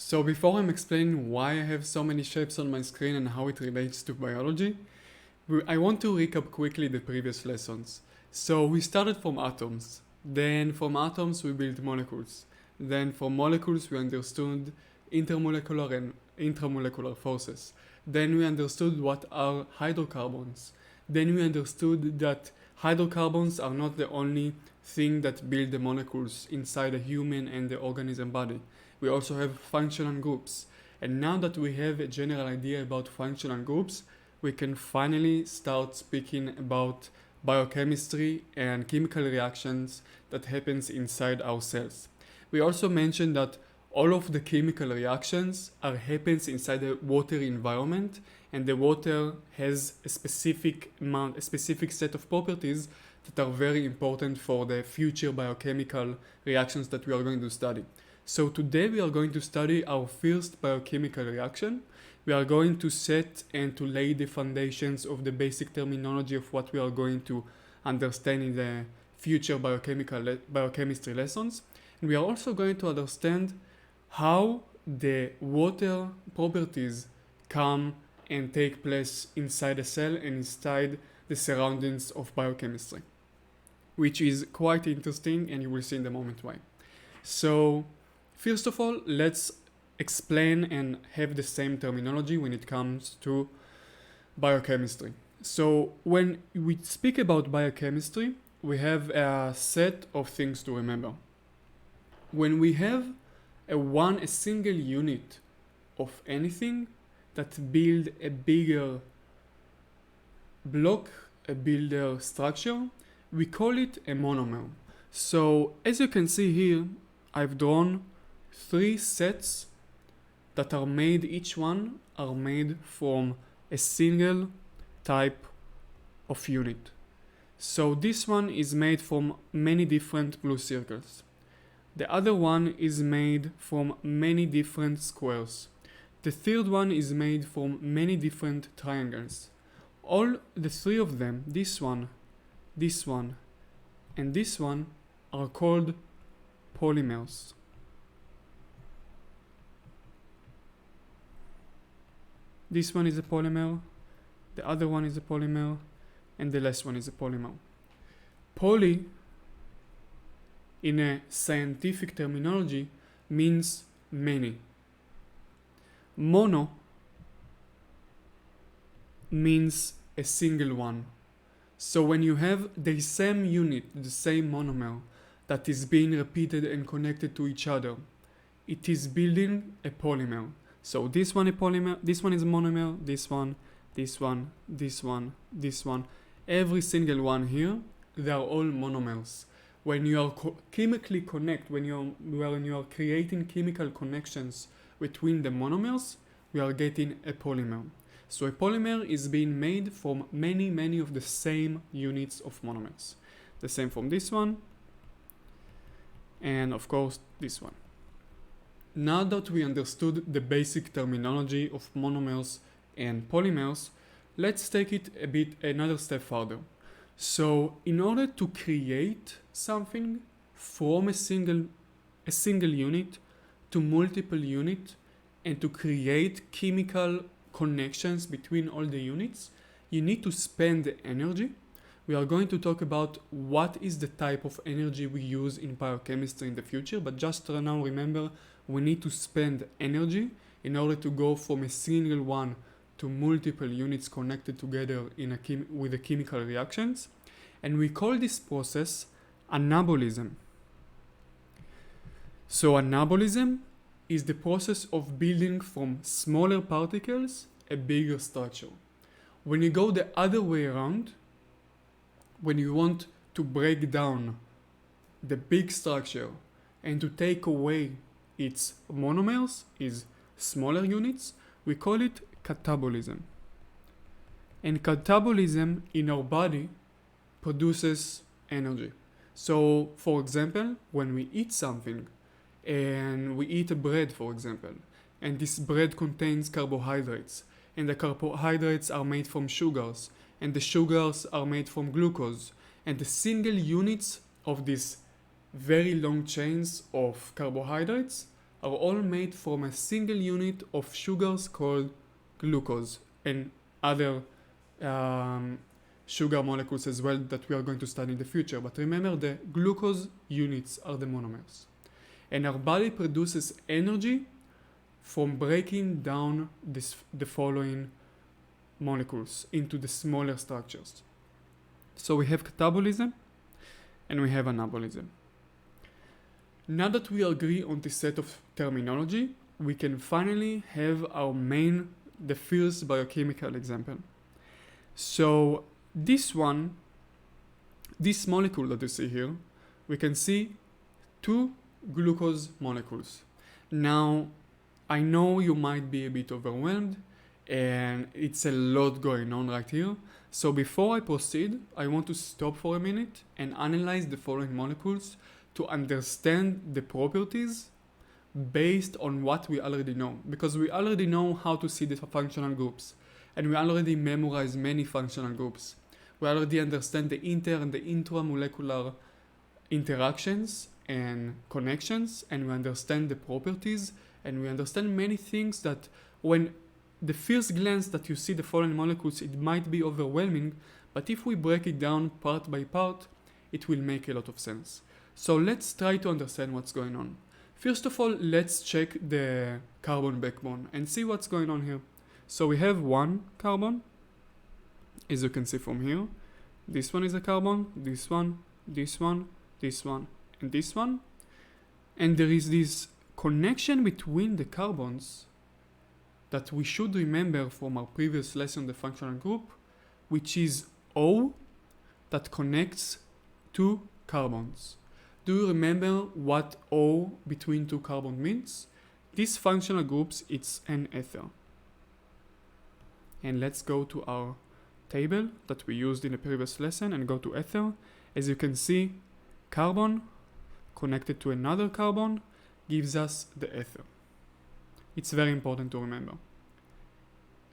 So before I'm explaining why I have so many shapes on my screen and how it relates to biology, I want to recap quickly the previous lessons. So we started from atoms, then from atoms we built molecules, then from molecules we understood intermolecular and intramolecular forces, then we understood what are hydrocarbons, then we understood that hydrocarbons are not the only thing that build the molecules inside a human and the organism body. We also have functional groups. And now that we have a general idea about functional groups, we can finally start speaking about biochemistry and chemical reactions that happens inside our cells. We also mentioned that all of the chemical reactions happens inside a water environment, and the water has a specific set of properties that are very important for the future biochemical reactions that we are going to study. So today we are going to study our first biochemical reaction. We are going to set and to lay the foundations of the basic terminology of what we are going to understand in the future biochemistry lessons. And we are also going to understand how the water properties come and take place inside a cell and inside the surroundings of biochemistry, which is quite interesting, and you will see in a moment why. So first of all, let's explain and have the same terminology when it comes to biochemistry. So when we speak about biochemistry, we have a set of things to remember. When we have a single unit of anything that build a bigger block, a bigger structure, we call it a monomer. So as you can see here, I've drawn 3 sets that are made, each one are made from a single type of unit. So this one is made from many different blue circles. The other one is made from many different squares. The third one is made from many different triangles. All the 3 of them, this one, and this one, are called polymers. This one is a polymer, the other one is a polymer, and the last one is a polymer. Poly, in a scientific terminology, means many. Mono means a single one. So when you have the same unit, the same monomer, that is being repeated and connected to each other, it is building a polymer. So this one is polymer, this one is a monomer, this one, every single one here, they are all monomers. When you are chemically connect, when you are creating chemical connections between the monomers, we are getting a polymer. So a polymer is being made from many of the same units of monomers. The same from this one, and of course this one. Now that we understood the basic terminology of monomers and polymers, let's take it another step further. So in order to create something from a single unit to multiple units, and to create chemical connections between all the units, you need to spend the energy. We are going to talk about what is the type of energy we use in biochemistry in the future, but just now remember, we need to spend energy in order to go from a single one to multiple units connected together with the chemical reactions. And we call this process anabolism. So anabolism is the process of building from smaller particles a bigger structure. When you go the other way around, when you want to break down the big structure and to take away its monomers, its smaller units, we call it catabolism. And catabolism in our body produces energy. So for example, when we eat something, and we eat a bread, for example, and this bread contains carbohydrates, and the carbohydrates are made from sugars, and the sugars are made from glucose, and the single units of these very long chains of carbohydrates are all made from a single unit of sugars called glucose and other sugar molecules as well that we are going to study in the future. But remember, the glucose units are the monomers. And our body produces energy from breaking down the following molecules into the smaller structures. So we have catabolism and we have anabolism. Now that we agree on this set of terminology, we can finally have our the first biochemical example. So this molecule that you see here, we can see two glucose molecules. Now, I know you might be a bit overwhelmed and it's a lot going on right here. So before I proceed, I want to stop for a minute and analyze the following molecules to understand the properties based on what we already know. Because we already know how to see the functional groups and we already memorize many functional groups. We already understand the inter and the intramolecular interactions and connections, and we understand the properties, and we understand many things that when the first glance that you see the following molecules, it might be overwhelming, but if we break it down part by part, it will make a lot of sense. So let's try to understand what's going on. First of all, let's check the carbon backbone and see what's going on here. So we have one carbon, as you can see from here. This one is a carbon, this one, this one, this one, and this one. And there is this connection between the carbons that we should remember from our previous lesson, the functional group, which is O that connects two carbons. Do you remember what O between two carbons means? These functional groups, it's an ether. And let's go to our table that we used in the previous lesson and go to ether. As you can see, carbon connected to another carbon gives us the ether. It's very important to remember.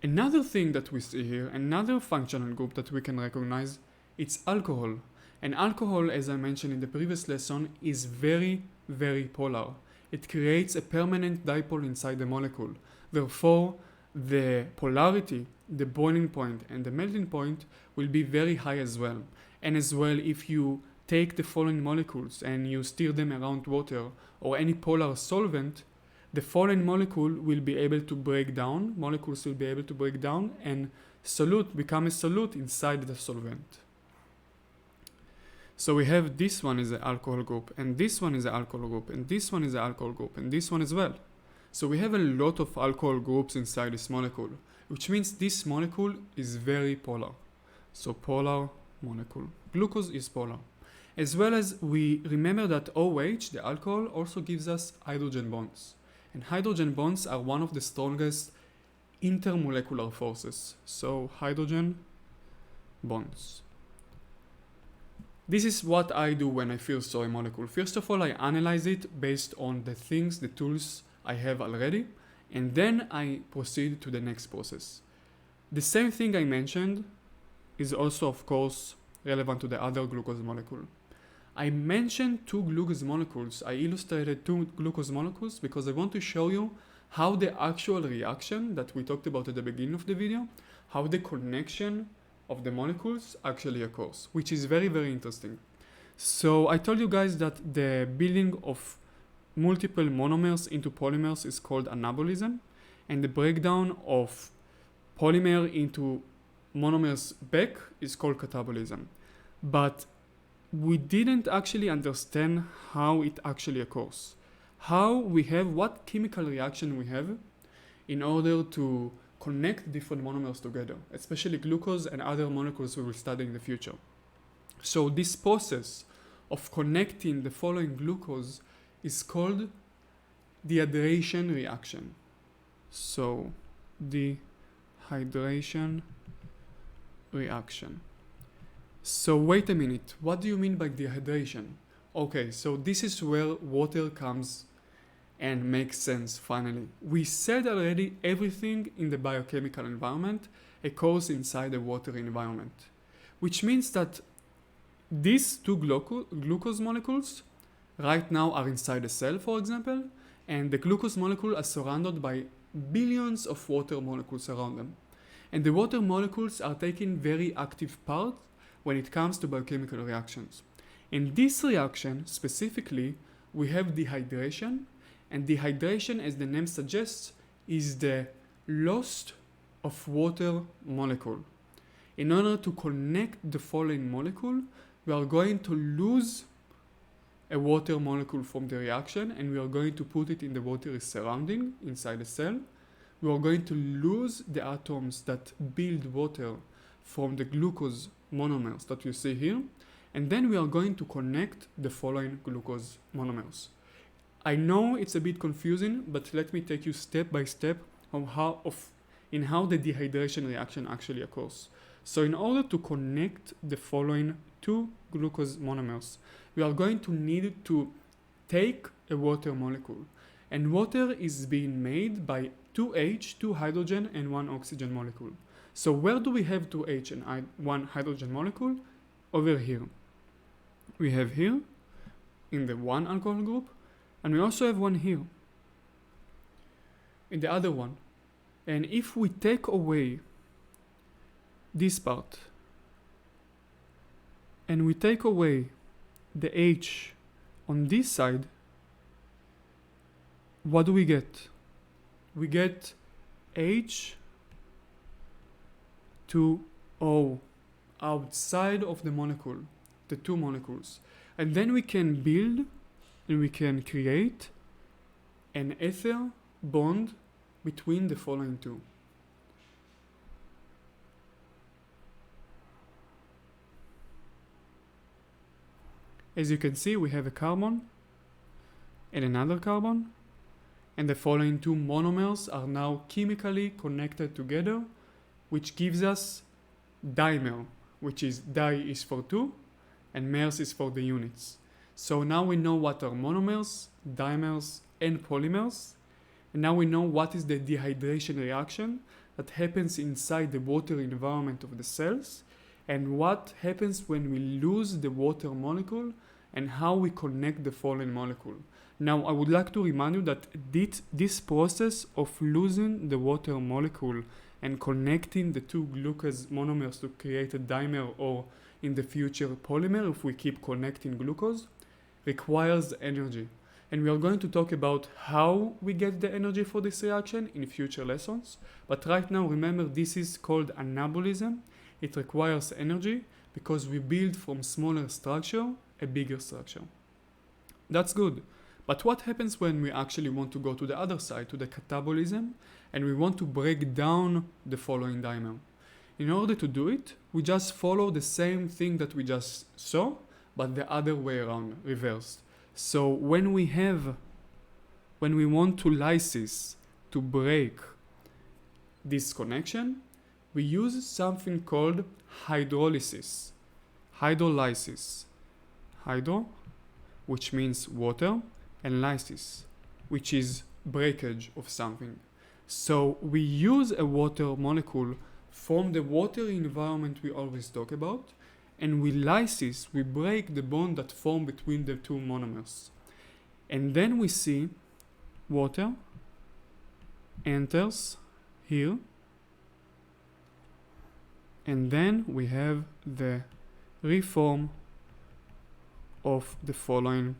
Another thing that we see here, another functional group that we can recognize, it's alcohol. And alcohol, as I mentioned in the previous lesson, is very, very polar. It creates a permanent dipole inside the molecule. Therefore, the polarity, the boiling point and the melting point will be very high as well. And as well, if you take the following molecules and you stir them around water or any polar solvent, the following molecule will be able to break down, molecules will be able to break down and become a solute inside the solvent. So we have this one is an alcohol group, and this one is an alcohol group, and this one is an alcohol group, and this one as well. So we have a lot of alcohol groups inside this molecule, which means this molecule is very polar. So polar molecule. Glucose is polar. As well as we remember that OH, the alcohol, also gives us hydrogen bonds. And hydrogen bonds are one of the strongest intermolecular forces. So hydrogen bonds. This is what I do when I first saw a molecule. First of all, I analyze it based on the things, the tools I have already, and then I proceed to the next process. The same thing I mentioned is also, of course, relevant to the other glucose molecule. I mentioned two glucose molecules. I illustrated two glucose molecules because I want to show you how the actual reaction that we talked about at the beginning of the video, how the connection of the molecules actually occurs, which is very, very interesting. So I told you guys that the building of multiple monomers into polymers is called anabolism, and the breakdown of polymer into monomers back is called catabolism. But we didn't actually understand how it actually occurs. What chemical reaction we have in order to connect different monomers together, especially glucose and other molecules we will study in the future. So this process of connecting the following glucose is called dehydration reaction. So dehydration reaction. So wait a minute, what do you mean by dehydration? Okay, so this is where water comes and makes sense finally. We said already everything in the biochemical environment occurs inside the water environment, which means that these two glucose molecules right now are inside a cell, for example, and the glucose molecule are surrounded by billions of water molecules around them. And the water molecules are taking very active part when it comes to biochemical reactions. In this reaction, specifically, we have dehydration, and dehydration, as the name suggests, is the loss of water molecule. In order to connect the following molecule, we are going to lose a water molecule from the reaction, and we are going to put it in the watery surrounding inside the cell. We are going to lose the atoms that build water from the glucose monomers that you see here, and then we are going to connect the following glucose monomers. I know it's a bit confusing, but let me take you step by step on how the dehydration reaction actually occurs. So in order to connect the following two glucose monomers, we are going to need to take a water molecule. And water is being made by 2H, 2 hydrogen, and 1 oxygen molecule. So where do we have 2H and 1 hydrogen molecule? Over here. We have here, in the one alcohol group, and we also have one here, in the other one. And if we take away this part, and we take away the H on this side, what do we get? We get H2O outside of the molecule, the two molecules. And then we can build and we can create an ether bond between the following two. As you can see, we have a carbon and another carbon, and the following two monomers are now chemically connected together, which gives us dimer, which is di is for 2 and mers is for the units. So now we know what are monomers, dimers, and polymers, and now we know what is the dehydration reaction that happens inside the water environment of the cells, and what happens when we lose the water molecule and how we connect the following molecule. Now I would like to remind you that this process of losing the water molecule and connecting the two glucose monomers to create a dimer, or in the future polymer if we keep connecting glucose, requires energy. And we are going to talk about how we get the energy for this reaction in future lessons. But right now, remember, this is called anabolism. It requires energy because we build from smaller structure a bigger structure. That's good. But what happens when we actually want to go to the other side, to the catabolism, and we want to break down the following dimer? In order to do it, we just follow the same thing that we just saw, but the other way around, reversed. So when we want to lysis, to break this connection, we use something called hydrolysis. Hydrolysis. Hydro, which means water, and lysis, which is breakage of something. So we use a water molecule from the water environment we always talk about, and with lysis, we break the bond that form between the two monomers. And then we see water enters here, and then we have the reform of the following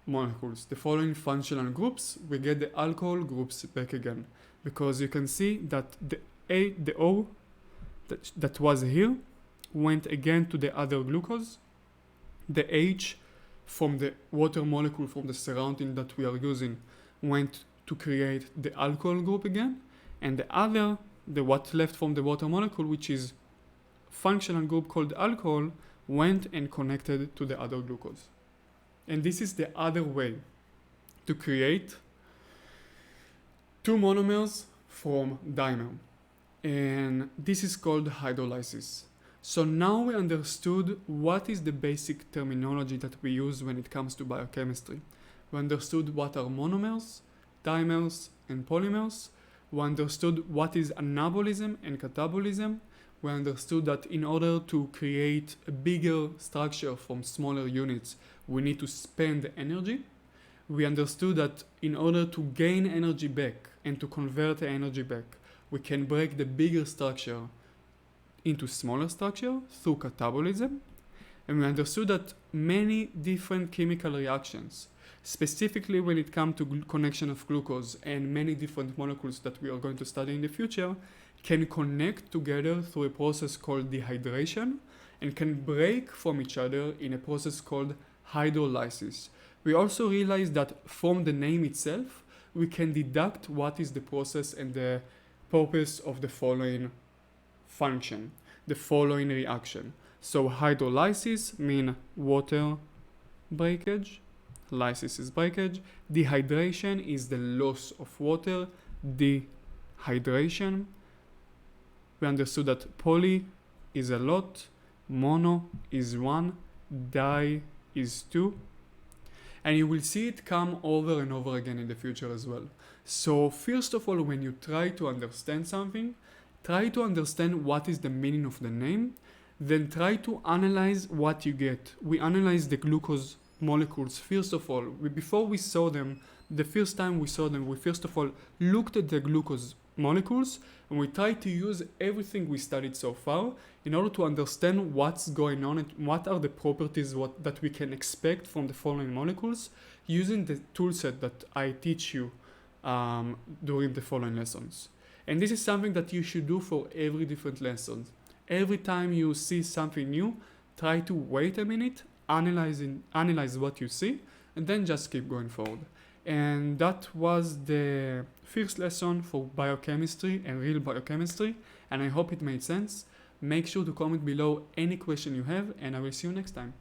molecules, the following functional groups. We get the alcohol groups back again, because you can see that the O that was here went again to the other glucose. The H from the water molecule from the surrounding that we are using went to create the alcohol group again, and the what left from the water molecule, which is functional group called alcohol, went and connected to the other glucose. And this is the other way to create two monomers from dimer. And this is called hydrolysis. So now we understood what is the basic terminology that we use when it comes to biochemistry. We understood what are monomers, dimers, and polymers. We understood what is anabolism and catabolism. We understood that in order to create a bigger structure from smaller units, we need to spend energy. we understood that in order to gain energy back and to convert the energy back, we can break the bigger structure into smaller structure through catabolism. And we understood that many different chemical reactions, specifically when it comes to connection of glucose and many different molecules that we are going to study in the future, can connect together through a process called dehydration and can break from each other in a process called hydrolysis. We also realized that from the name itself, we can deduct what is the process and the purpose of the following function, the following reaction. So hydrolysis means water breakage, lysis is breakage, dehydration is the loss of water, dehydration. We understood that poly is a lot, mono is one, di is two. And you will see it come over and over again in the future as well. So first of all, when you try to understand something, try to understand what is the meaning of the name, then try to analyze what you get. We analyze the glucose molecules first of all. Before we saw them, the first time we saw them, we first of all looked at the glucose molecules and we tried to use everything we studied so far in order to understand what's going on and what are the properties that we can expect from the following molecules using the toolset that I teach you during the following lessons. And this is something that you should do for every different lesson. Every time you see something new, try to wait a minute, analyze what you see, and then just keep going forward. And that was the first lesson for biochemistry and real biochemistry, and I hope it made sense. Make sure to comment below any question you have, and I will see you next time.